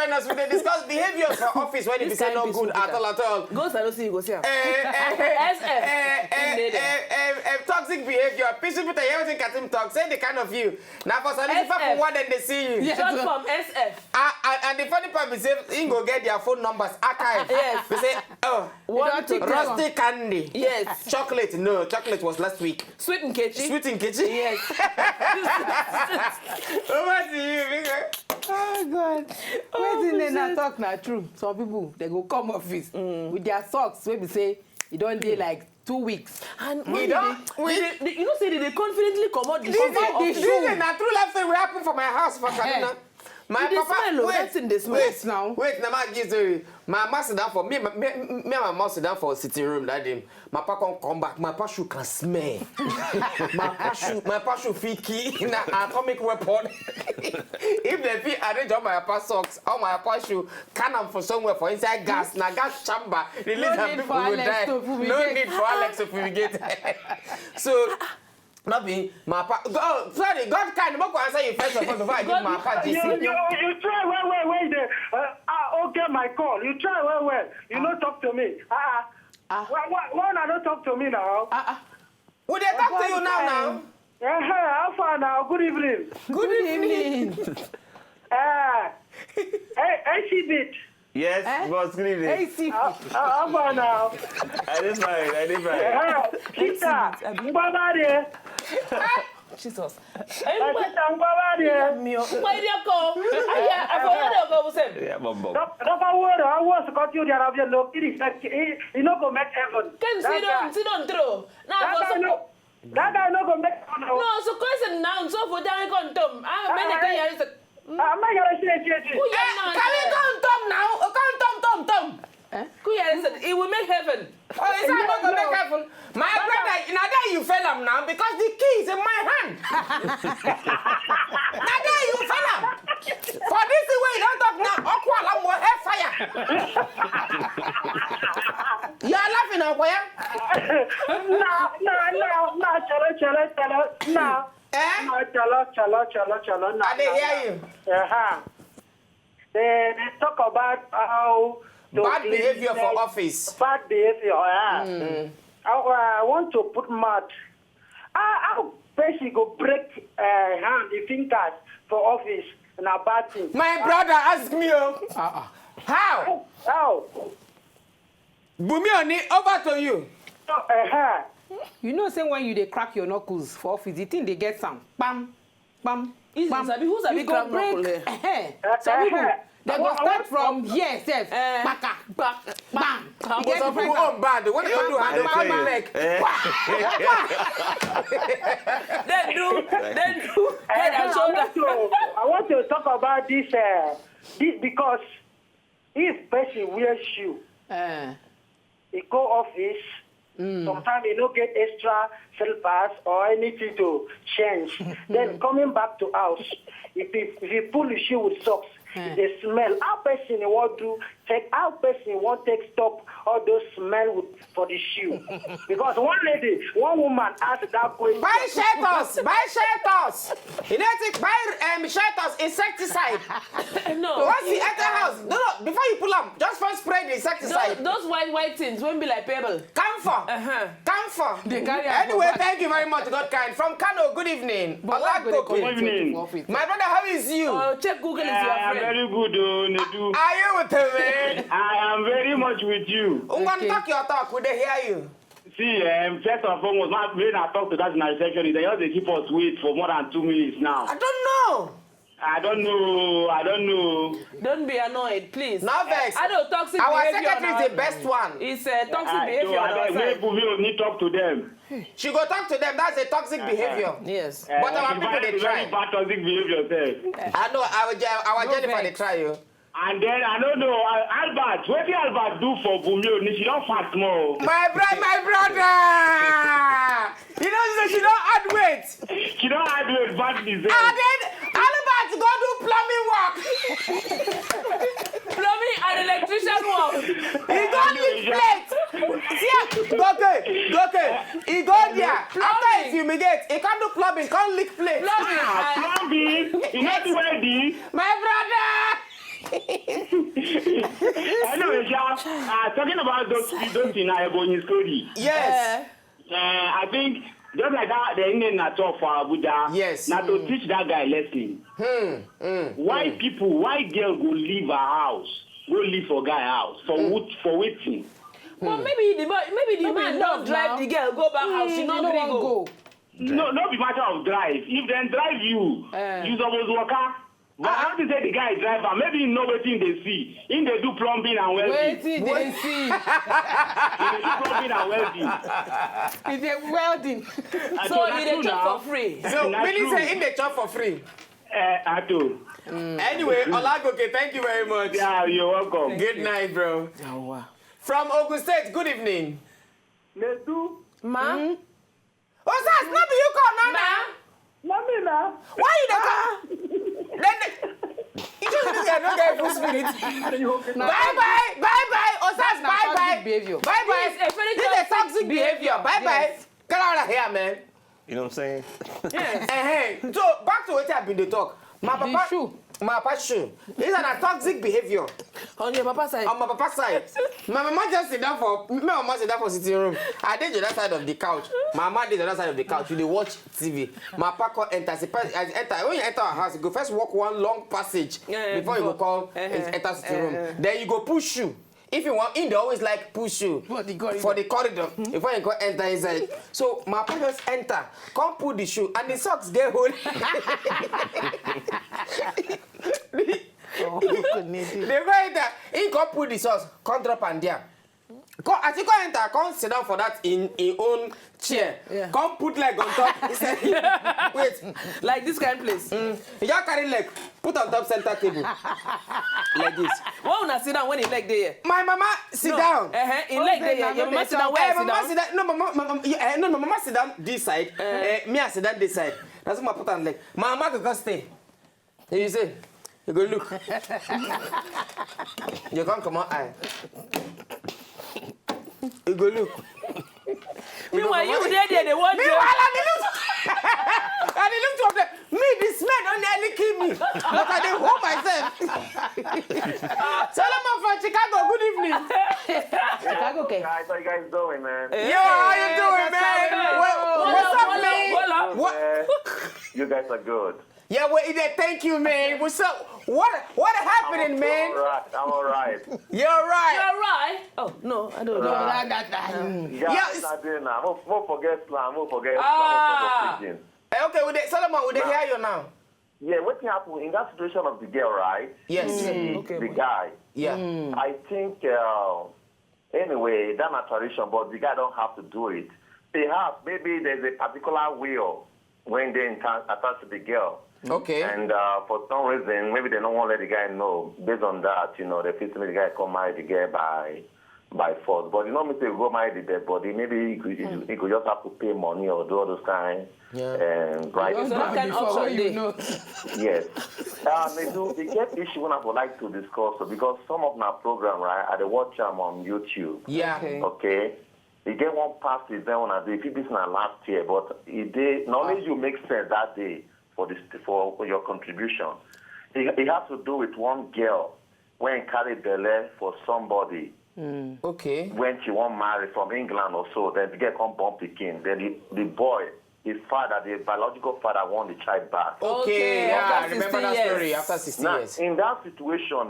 join us. We discuss behaviors for office when it say no good at all. Go see you go see. Toxic behavior. People that everything can him talk. Say the kind of you. Now for some for what then they see you. Short from SF. And the funny part is you go get their phone numbers archived. Yes. They say, oh, rusty candy. Yes. Chocolate. No, chocolate was last week. Sweet and kitchen. Sweet and kitchen. Yes. Over to you, Mika. Oh God. Waiting then I talk now true. Some people they go come office with their socks. Maybe say you don't dey like 2 weeks. And you know, say they confidently come out the shoe. This is not true life thing will happen for my house for Kaduna. My papa, wait, in this now. Wait, now my give my mom sit down for me. And my mom sit down for a sitting room that day. My papa come back. My papa shoe can smell. my papa shoe feel key in an atomic weapon. If they feel arrange on my papa socks, on my papa shoe, can them for somewhere for inside gas. Na gas chamber. Release them people will die. No need for Alex to fumigate. So. Not be my pa. Oh, sorry, God kind. What answer you first of all before I give my pa? You try well there. Okay, my call. You try well. You don't talk to me. Why not talk to me now? Would they talk to you now? How far now? Good evening. Good evening. Hey, bit. Yes, was good evening. Hey, how far now? I didn't mind. Sister, Mbabade. Jesus. Sister, Mbabade. Why do you call? I forgot to go with him. Yeah, Bobo. Don't worry. I was got you there. You know, go make heaven. Can sit on through. Now, that guy no go make heaven. No, so question now. So for down condom. I'm many years. I'm not going to say Can we come Tom now? Come Tom. It will make heaven. Oh, it's not going to make heaven. My brother, now that you fell him now because the key is in my hand. Now that you fell him. For this way, don't talk now. Aqua, I'm more fire. You are laughing, Aqua? No. Chala. I didn't hear you. They talk about how bad behavior for office. Bad behavior, I want to put mud. How basically go break hand, the fingers for office and a bad thing. My brother asked me, how? Bumioni, over to you. You know, say when you they crack your knuckles for office, the thing they get some bam. Who's a big crack knuckle? Some people they go start from here, says baka, bam. Some people on bad. What do you do? They call me leg. Then do head and shoulder. I want to talk about this because if person wears shoe, he go office. Sometimes you don't get extra slippers or anything to change. Then coming back to house, if you pull the shoe with socks, they smell. How person want to take? How person want to stop all those smell for the shoe? Because one woman asked that question. Buy shelters. You know to buy shelters insecticide. No. So once you enter house, no. Before you pull up, just first spray the insecticide. Those white things won't be like pebble. Camphor. Anyway, thank you very much, God kind. From Kano, good evening. Good evening. My brother, how is you? Check Google is your friend. Very good, Nedu. Are you with me? I am very much with you. Talk your talk, we they hear you. See, first and foremost, when I talk to that in our section, they just keep us wait for more than 2 minutes now. I don't know. Don't be annoyed, please. Now vex. I know toxic our behavior. Our secretary is the best one. It's toxic behavior. Maybe we need to talk to them. She go talk to them. That's a toxic behavior. Yes. But our people they try. Very bad toxic behavior, sir. I know. Our Jennifer they try you. And then I don't know, Albert. What did Albert do for Bumio? She don't fast more. My brother. You know she don't add weight. She don't add weight, but and then Albert go do plumbing work. Plumbing and electrician work. He go lift plate. See, okay. He go there. After he fumigate, he can't do plumbing, can't lick plate. Plumbing. You not ready. My brother. Anyway, talking about those in Ebonyi story. Yes. I think just like that, the Indian at all for Abuja. Yes. Now to teach that guy lesson. Why girl go leave her house, go leave for guy house for waiting? Well, maybe the man don't drive the girl go back house. She not go. No be matter of drive. If they drive you, you supposed to work out. But how to say the guy is driver? Maybe he know wetin they see. Him they do plumbing and welding. Wetin they see? He dey do plumbing and welding. He dey welding. So he dey chop for free. So really say in the chop for free. Ato. Anyway, Olagoke, thank you very much. Yeah, you're welcome. Good night, bro. From Ogun State, good evening. Medu. Ma? Oh, that's not you call now. Namina. Why you dey come? Then you just get no get full spirit. Bye. Osas, bye. Behavior. Bye. This is a very This is toxic behavior. Bye. Get out of here, man. You know what I'm saying? So back to what I've been to talk. My papa shoe. This is a toxic behavior. On your papa side. On my papa side. My mama just sit down for sitting room. I did the other side of the couch. My mama did the other side of the couch. We dey watch TV. My papa enter. When you enter our house, you go first walk one long passage before you go come enter sitting room. Then you go push shoe. If you want, they always like push you for the corridor before you go enter inside. So my papa just enter, come put the shoe, and the socks get hold. They go enter, he come put the socks, come drop and there. As you come enter, come sit down for that in own chair. Yeah. Come put leg on top. Wait, like this kind of place. You just carry leg, put on top center table. Like this. Why una sit down when he leg there? My mama sit down. He leg there. Your mama sit down where sit down? No, my mama sit down this side. Me I sit down this side. That's what my put on leg. My mama go stay. You say, you go look. You can't come out eye. You go look. Meanwhile, you there, they want you. Meanwhile, and he looked up there. Me, this man don't nearly kill me. But I didn't hold myself. Solomon from Chicago, good evening. Chicago, okay. Guys, how you guys doing, man? Yo, how you doing, man? What's up, man? What? You guys are good. Yeah, well, thank you, man. What's up? What happening, man? I'm all right. You're right. You're right. Oh, no, I don't know. Yes. I'm doing now. Won't forget Islam. Okay, Solomon, would they hear you now? Yeah, what happened in that situation of the girl, right? Yes. The guy. Yeah. I think, anyway, that's not tradition, but the guy don't have to do it. Perhaps, maybe there's a particular will when they attach to the girl. Okay. And for some reason, maybe they don't want to let the guy know. Based on that, they feel the guy come marry the girl by force. But me say go marry the dead body. Maybe he could just have to pay money or do all those kind. Right. So that kind of option, Yes. The get issue one I would like to discuss because some of my program, right, I watch them on YouTube. Yeah. Okay. You get one past event when I do. If this na last year, but knowledge you make sense that day for your contribution. It has to do with one girl when carried belly for somebody. Okay. When she won't marry from England or so, then the girl come born Peking. Then the boy, his father, the biological father, want the child back. Okay, yeah, I remember that story after 60 years. In that situation,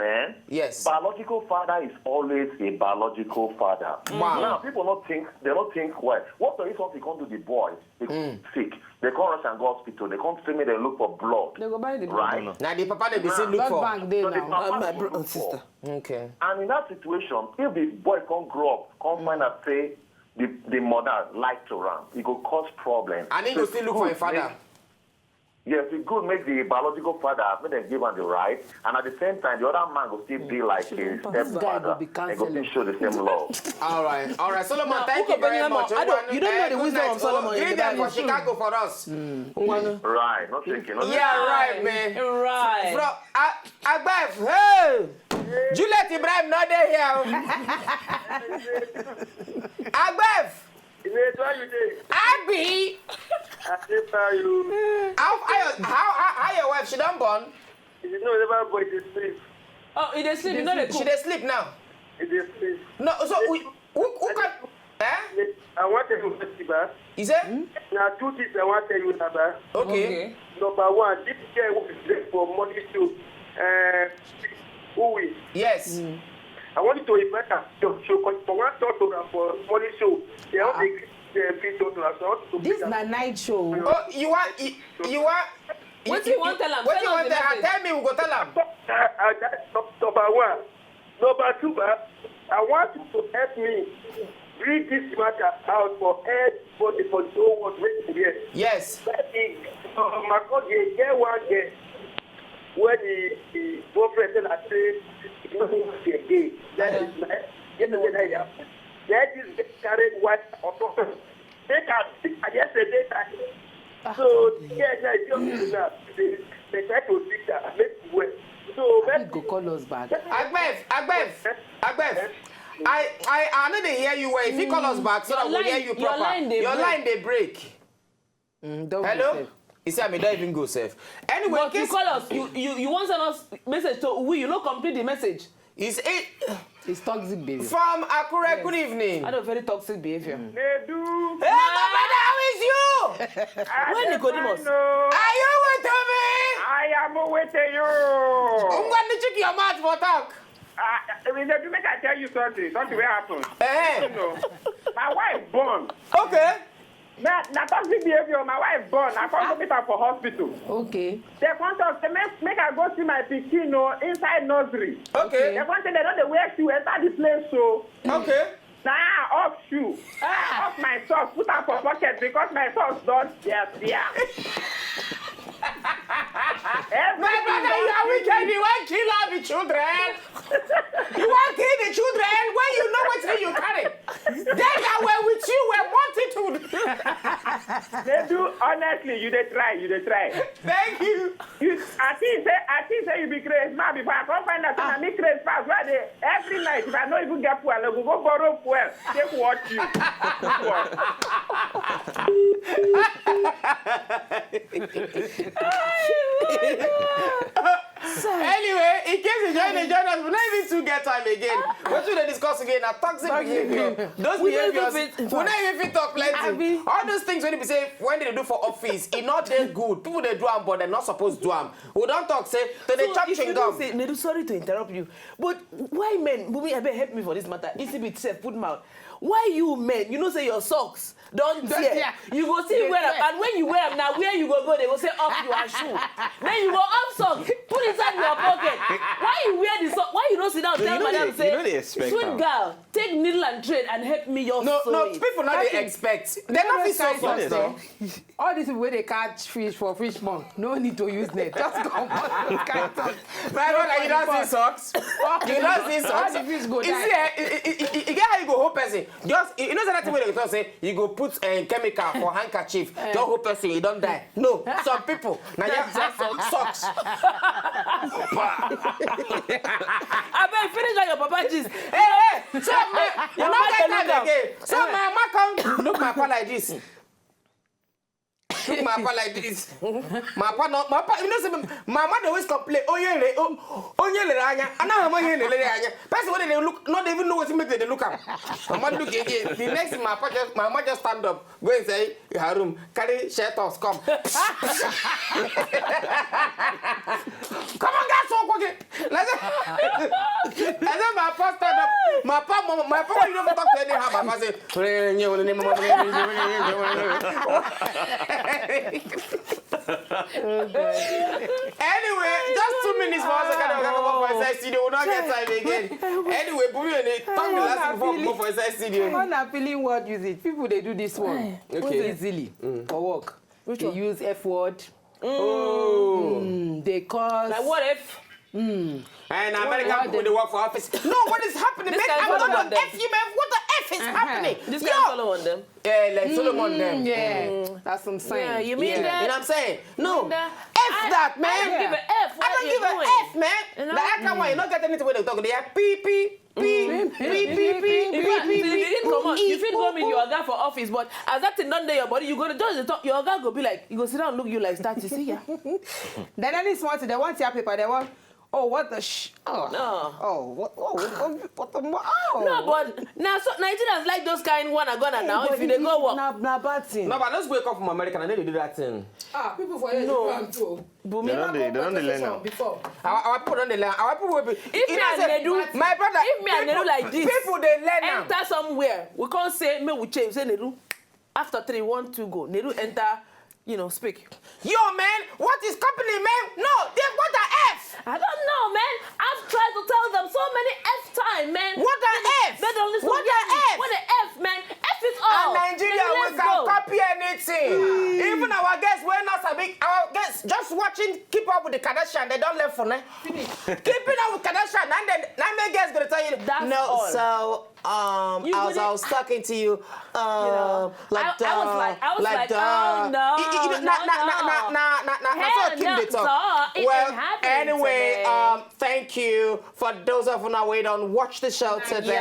yes, biological father is always a biological father. Wow. Now, people they don't think, well, what if something come to the boy, they sick, they come rush and go hospital, they come to me, they look for blood. They go buy the blood. Right? Now the papa they be say look for. Bank day So the now. papa my go brother look and sister. for. Okay. And in that situation, if the boy can't grow up, can't find out, say, the mother like to run, it will cause problem. And he go still look for a father. Yes, it could make the biological father, when they give him the right, and at the same time, the other man will still be like a stepfather. They go still show the same love. All right. Solomon, Now, thank you very much. you don't know the wisdom of Solomon. Greet them for Chicago for us. Right, not thinking. Yeah, right, man. Right. From Agbef, hey! Juliet Ibrahim not there here. Agbef! Abby! How your wife? She done born? You know, never boy is safe. Oh, he dey sleep, you know they cook. She dey sleep now. It is. No, so who can? Eh? I want to tell you, Baba. Is it? Now, 2 things I want to tell you, Baba. Okay. Number 1, this guy who is there for money to who is? Yes. I want you to invite her to show because for one for money show. They all $3. This is a night show. Oh, you want? What do you want tell him? What do you want tell him? Tell me, we go tell him. That's number 1. Number 2, I want you to help me read this matter out for everybody for the whole world waiting here. Yes. That is, my God, get one day when the boyfriend said, I said, he doesn't want to be gay. That is nice. That is carried white or something. They can, yesterday, so, yes, I just they try to fix that, make it work. So, Let's go call us back. Agbev. I know they hear you well. If you call us back, so that we'll hear you proper. Your line they break. Hello? He said, I don't even go safe. Anyway, but you call us, you want to send us message to we, you don't complete the message. It's toxic behavior. From Akure, yes. Good evening. I know very toxic behavior. They do. Hey, my brother, how is you? When Nicodemus? Are you with me? I am with you. I'm going to check your mouth for talk. Do make I tell you something. Something will happen. You know, my wife born. Okay. Now toxic behavior. My wife born. I can't go meet her for hospital. Okay. They want us to make her go see my pikin inside nursery. Okay. They want to they don't wear shoe enter the place so. Okay. Now off shoe. Off my socks. Put her for pocket because my socks don't. Yes, yeah. My brother, you are wicked. You want to kill all the children. You want to kill the children when you know what you carry. They that were with you were multitude. They do, honestly, you they try. Thank you. I think say you be crazy. Man, before I come find out, I make crazy fast. Why they every night, if I don't even get fuel, I go borrow fuel. Take what you. Anyway, in case you join us, we're not even to get time again. What should they discuss again? A toxic behavior. Those behaviors, we're not even fit talk plenty. All those things when you say, when they do for office, it's not that good. People they do them, but they're not supposed to do them. We don't talk, say, so they chop chewing gum. Nedu, sorry to interrupt you, but why men, Bumi, I better help me for this matter. Easy bit safe, put mouth. Why you men, you know say your socks don't tear. You go see wear them, and when you wear them, now where you go, they will say off your shoe. Then you go off socks, put it inside your pocket. Why you wear the sock? Why you don't sit down tell madam say, sweet girl, take needle and thread and help me your No, sewing. people not they expect. They're not fit so though. All this way they catch fish for fish month. No need to use net. Just come on. My brother, you don't see socks. You don't see socks. All the fish go die. You get how you go whole person. Just you know that thing where they talk say you go put chemical for handkerchief. Just whole person you don't die. No, some people now just socks. I better finish on your papa gist. Hey, so you not get that again. So my mama come look my papa like this. Look my papa like this. My papa, you know, say my mother always complain. Oh yeah, anya. And now my here anya. Person when they look, not even know what to make they look up. My mother look again. The next my mama just stand up, go and say, her room, carry shirt off, come. Come on, guys, so quick. And then my papa stand up. My papa, you don't talk to anyhow. My papa say, Anyway, just 2 minutes for us to come for inside studio. We'll not get time again. Anyway, put me in it. Talk the last before we go for inside studio. I'm not feeling what use it. People they do this one easily for work. They use F word. They cause like what if? And American people they work for office. No, what is happening? I'm gonna F you, man. What the F is happening? This guy follow on them. Yeah, like Solomon them. Yeah, that's what I'm saying. Yeah, you mean that? You know what I'm saying? No. F that, man. I don't give an F. I don't give an F, man. The actor one, you don't get anything when they talk. They are pee. You fit come in your guy for office, but as that thing done there your body, you go to just talk. Your guy go be like, you go sit down and look you like start to see ya. Then any smart, they want your paper, they want. Oh, what the oh. No. Oh, what the oh. No, but now so Nigerians like those kind one are gonna now if they go work. Nah, bad thing. No, but let's wake up from America and then they do that thing. People for here no. Too. They don't learn now. Before. Our people don't learn. Our people will be. If me and they do, my brother, if me and they do like this, people they learn now. enter somewhere. We can't say me we change. Say Neru. After 3, 1, 2, go. Neru enter. You know, speak. Yo, man, what is company, man? No, they what the F? I don't know, man. I've tried to tell them so many F time, man. What the F? They don't listen. What the F? What the F, man? F is all. And Nigeria, we can copy anything. Even our guests, we're not a big. Our guests just watching, keep up with the Kardashian. They don't left for me. Keeping up with Kardashian, and then my guests gonna tell you. That's no, all. so I was talking to you. I was like, oh no. Well, anyway, thank you for those of you who don't watch the show today.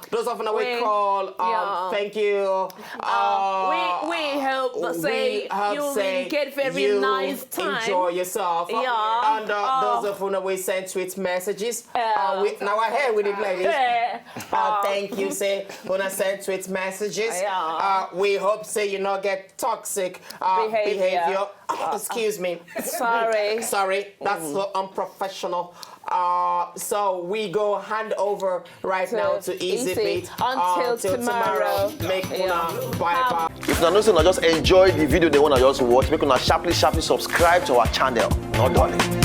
Those of you who call, thank you. We hope say you get very nice time. Enjoy yourself. And those of you who send sweet messages. Now I hear with it like this. Thank you, say when I send sweet messages. We hope say you not get toxic behavior. Excuse me. Sorry, that's so unprofessional. So we go hand over right now to Easy Beat until tomorrow. Make una bye. If you know, just enjoy the video they want to just watch, make una sharply subscribe to our channel. Not darling.